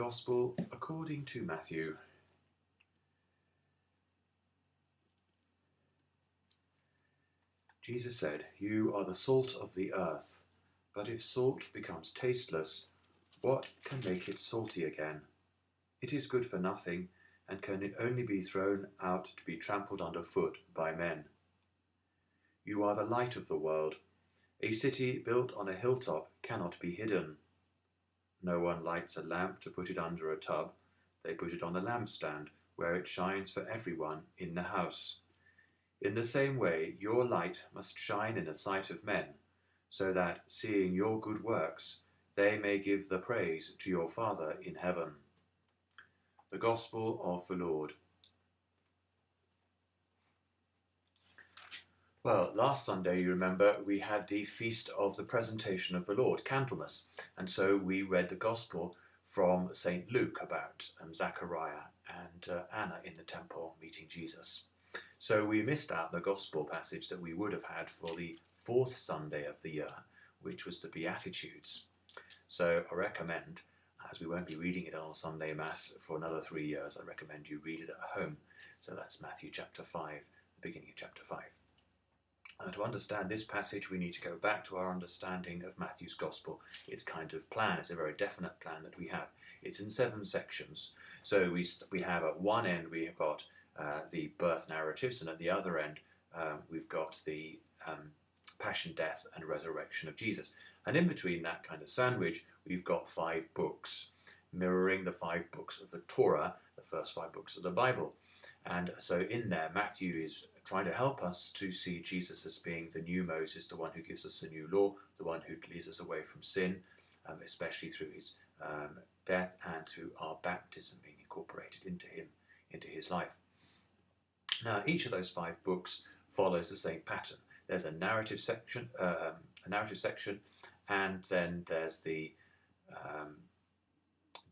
Gospel according to Matthew. Jesus said, "You are the salt of the earth, but if salt becomes tasteless, what can make it salty again? It is good for nothing, and can only be thrown out to be trampled underfoot by men. You are the light of the world. A city built on a hilltop cannot be hidden. No one lights a lamp to put it under a tub. They put it on a lampstand, where it shines for everyone in the house. In the same way, your light must shine in the sight of men, so that, seeing your good works, they may give the praise to your Father in heaven." The Gospel of the Lord. Well, last Sunday, you remember, we had the Feast of the Presentation of the Lord, Candlemas, and so we read the Gospel from St. Luke about Zachariah and Anna in the temple meeting Jesus. So we missed out the Gospel passage that we would have had for the fourth Sunday of the year, which was the Beatitudes. So I recommend, as we won't be reading it on Sunday Mass for another 3 years, I recommend you read it at home. So that's Matthew chapter 5, the beginning of chapter 5. To understand this passage, we need to go back to our understanding of Matthew's Gospel. Its kind of plan, it's a very definite plan that we have. It's in 7 sections. So we have at one end, we have got the birth narratives, and at the other end, we've got the passion, death, and resurrection of Jesus. And in between that kind of sandwich, we've got 5 books, mirroring the 5 books of the Torah, the first 5 books of the Bible. And so in there, Matthew is trying to help us to see Jesus as being the new Moses, the one who gives us a new law, the one who leads us away from sin, especially through his death and through our baptism being incorporated into him, into his life. Now, each of those 5 books follows the same pattern. There's a narrative section, and then there's the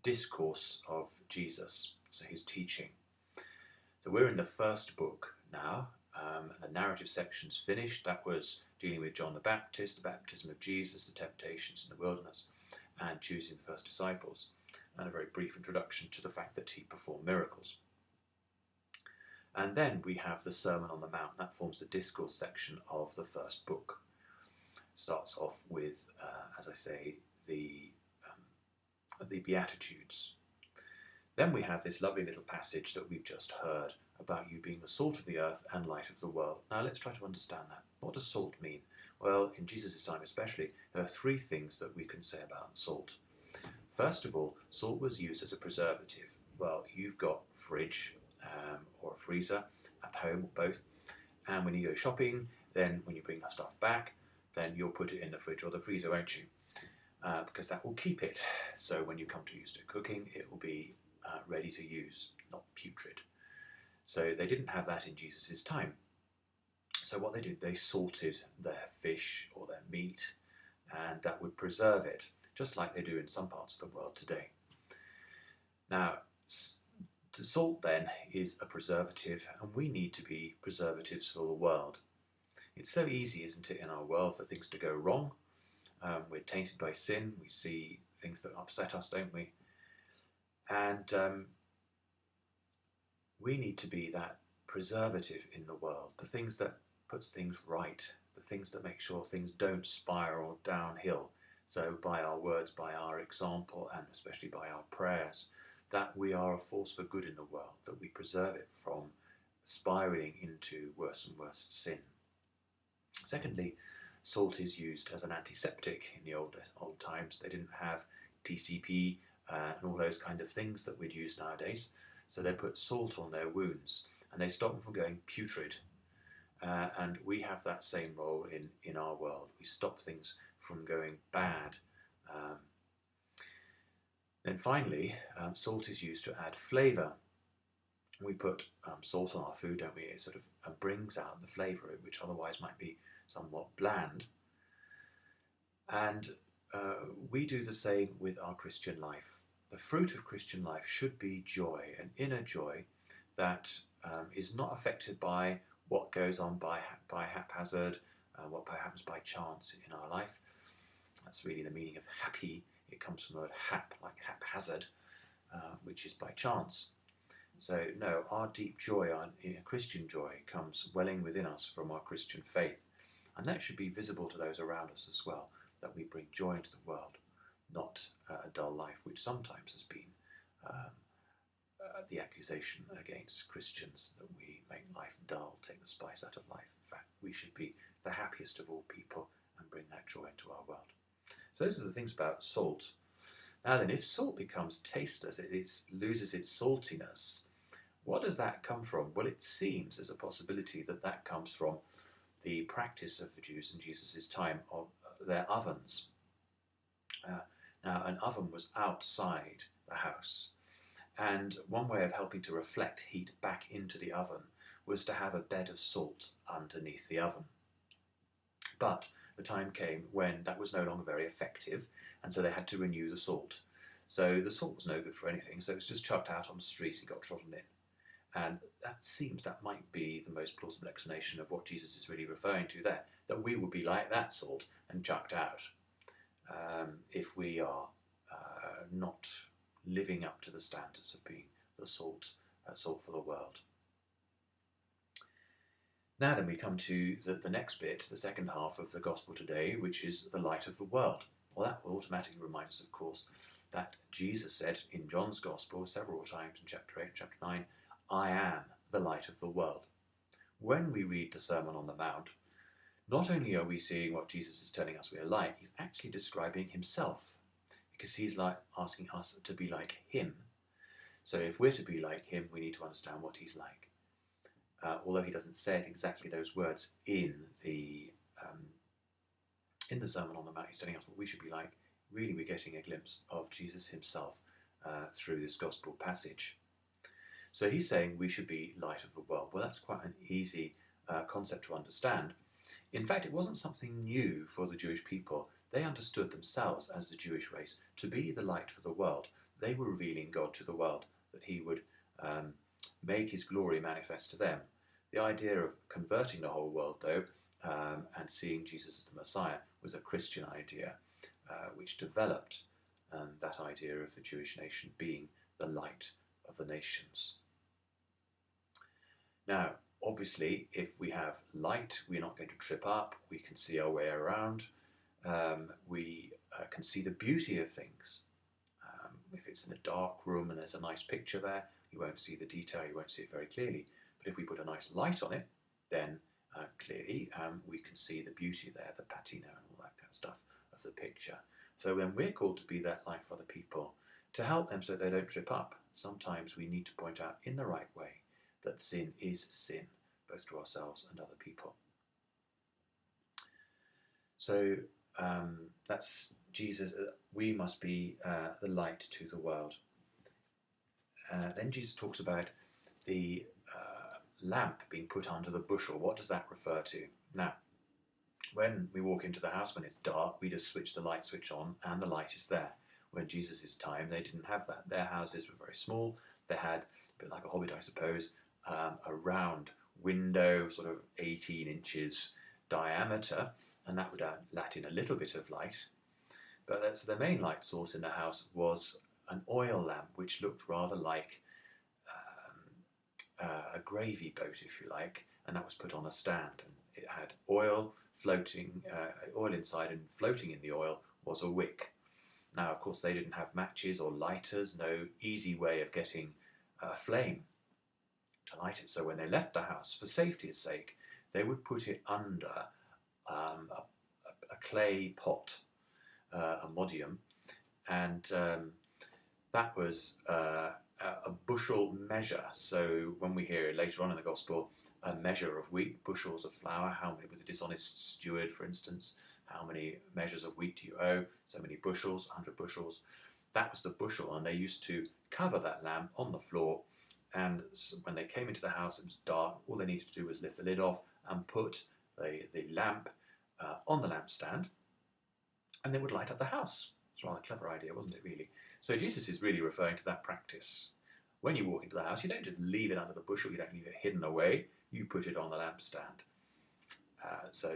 discourse of Jesus, so his teaching. So we're in the first book now. The narrative section's finished. That was dealing with John the Baptist, the baptism of Jesus, the temptations in the wilderness, and choosing the first disciples, and a very brief introduction to the fact that he performed miracles. And then we have the Sermon on the Mount. That forms the discourse section of the first book. Starts off with, as I say, the Beatitudes. Then we have this lovely little passage that we've just heard about you being the salt of the earth and light of the world. Now let's try to understand that. What does salt mean? Well, in Jesus' time especially, there are 3 things that we can say about salt. First of all, salt was used as a preservative. Well, you've got a fridge or a freezer at home, or both, and when you go shopping, then when you bring your stuff back, then you'll put it in the fridge or the freezer, won't you? Because that will keep it. So when you come to use it cooking, it will be ready to use, not putrid. So they didn't have that in Jesus' time. So what they did, they salted their fish or their meat, and that would preserve it, just like they do in some parts of the world today. Now, the salt then is a preservative, and we need to be preservatives for the world. It's so easy, isn't it, in our world for things to go wrong. We're tainted by sin. We see things that upset us, don't we? And we need to be that preservative in the world, the things that puts things right, the things that make sure things don't spiral downhill. So by our words, by our example, and especially by our prayers, that we are a force for good in the world, that we preserve it from spiraling into worse and worse sin. Secondly, salt is used as an antiseptic in the old times. They didn't have TCP and all those kind of things that we'd use nowadays. So they put salt on their wounds and they stop them from going putrid. And we have that same role in our world. We stop things from going bad. Then finally, salt is used to add flavour. We put salt on our food, don't we? It sort of brings out the flavour, which otherwise might be somewhat bland. And we do the same with our Christian life. The fruit of Christian life should be joy, an inner joy that is not affected by what goes on by haphazard, what happens by chance in our life. That's really the meaning of happy. It comes from the word hap, like haphazard. which is by chance. So, no, our deep joy, our Christian joy, comes welling within us from our Christian faith. And that should be visible to those around us as well, that we bring joy into the world, not a dull life, which sometimes has been the accusation against Christians, that we make life dull, take the spice out of life. In fact, we should be the happiest of all people and bring that joy into our world. So those are the things about salt. Now then, if salt becomes tasteless, it loses its saltiness, what does that come from? Well, it seems there's a possibility that that comes from the practice of the Jews in Jesus' time of their ovens. Now, an oven was outside the house, and one way of helping to reflect heat back into the oven was to have a bed of salt underneath the oven. But the time came when that was no longer very effective, and so they had to renew the salt. So the salt was no good for anything, so it was just chucked out on the street and got trodden in. And that might be the most plausible explanation of what Jesus is really referring to there, that we would be like that salt and chucked out if we are not living up to the standards of being the salt for the world. Now then, we come to the next bit, the second half of the Gospel today, which is the light of the world. Well, that will automatically remind us, of course, that Jesus said in John's Gospel several times in chapter 8, chapter 9, I am the light of the world. When we read the Sermon on the Mount, not only are we seeing what Jesus is telling us we are like, he's actually describing himself, because he's like asking us to be like him. So if we're to be like him, we need to understand what he's like. Although he doesn't say it exactly those words in the Sermon on the Mount, he's telling us what we should be like. Really, we're getting a glimpse of Jesus himself through this Gospel passage. So he's saying we should be light of the world. Well, that's quite an easy concept to understand. In fact, it wasn't something new for the Jewish people. They understood themselves as the Jewish race to be the light for the world. They were revealing God to the world, that he would make his glory manifest to them. The idea of converting the whole world, though, and seeing Jesus as the Messiah was a Christian idea, which developed that idea of the Jewish nation being the light of the nations. Now, obviously, if we have light, we're not going to trip up, we can see our way around, we can see the beauty of things. If it's in a dark room and there's a nice picture there, you won't see the detail, you won't see it very clearly. But if we put a nice light on it, then clearly we can see the beauty there, the patina and all that kind of stuff of the picture. So when we're called to be that light for other people, to help them so they don't trip up, sometimes we need to point out in the right way that sin is sin, both to ourselves and other people. So that's Jesus. We must be the light to the world. Then Jesus talks about the lamp being put under the bushel. What does that refer to? Now, when we walk into the house, when it's dark, we just switch the light switch on and the light is there. When Jesus' time, they didn't have that. Their houses were very small. They had, a bit like a hobbit, I suppose, a round window, sort of 18 inches diameter, and that would let in a little bit of light. But so the main light source in the house was an oil lamp, which looked rather like a gravy boat, if you like, and that was put on a stand. And it had oil floating, oil inside, and floating in the oil was a wick. Now, of course, they didn't have matches or lighters, no easy way of getting a flame to light it. So when they left the house, for safety's sake, they would put it under a clay pot, a modium, and that was a bushel measure. So when we hear later on in the Gospel a measure of wheat, bushels of flour, how many, with a dishonest steward, for instance, how many measures of wheat do you owe? So many bushels, 100 bushels. That was the bushel, and they used to cover that lamp on the floor, and when they came into the house, it was dark. All they needed to do was lift the lid off and put the lamp on the lampstand, and they would light up the house. It's a rather clever idea, wasn't it, really? So Jesus is really referring to that practice. When you walk into the house, you don't just leave it under the bushel, you don't leave it hidden away, you put it on the lampstand. So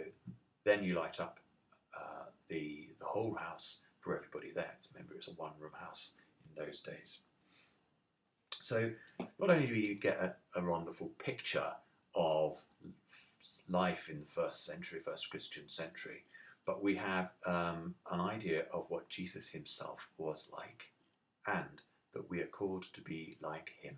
then you light up the whole house for everybody there. Remember, it's a one-room house in those days. So not only do we get a wonderful picture of life in the first century, first Christian century, but we have an idea of what Jesus himself was like, and that we are called to be like him.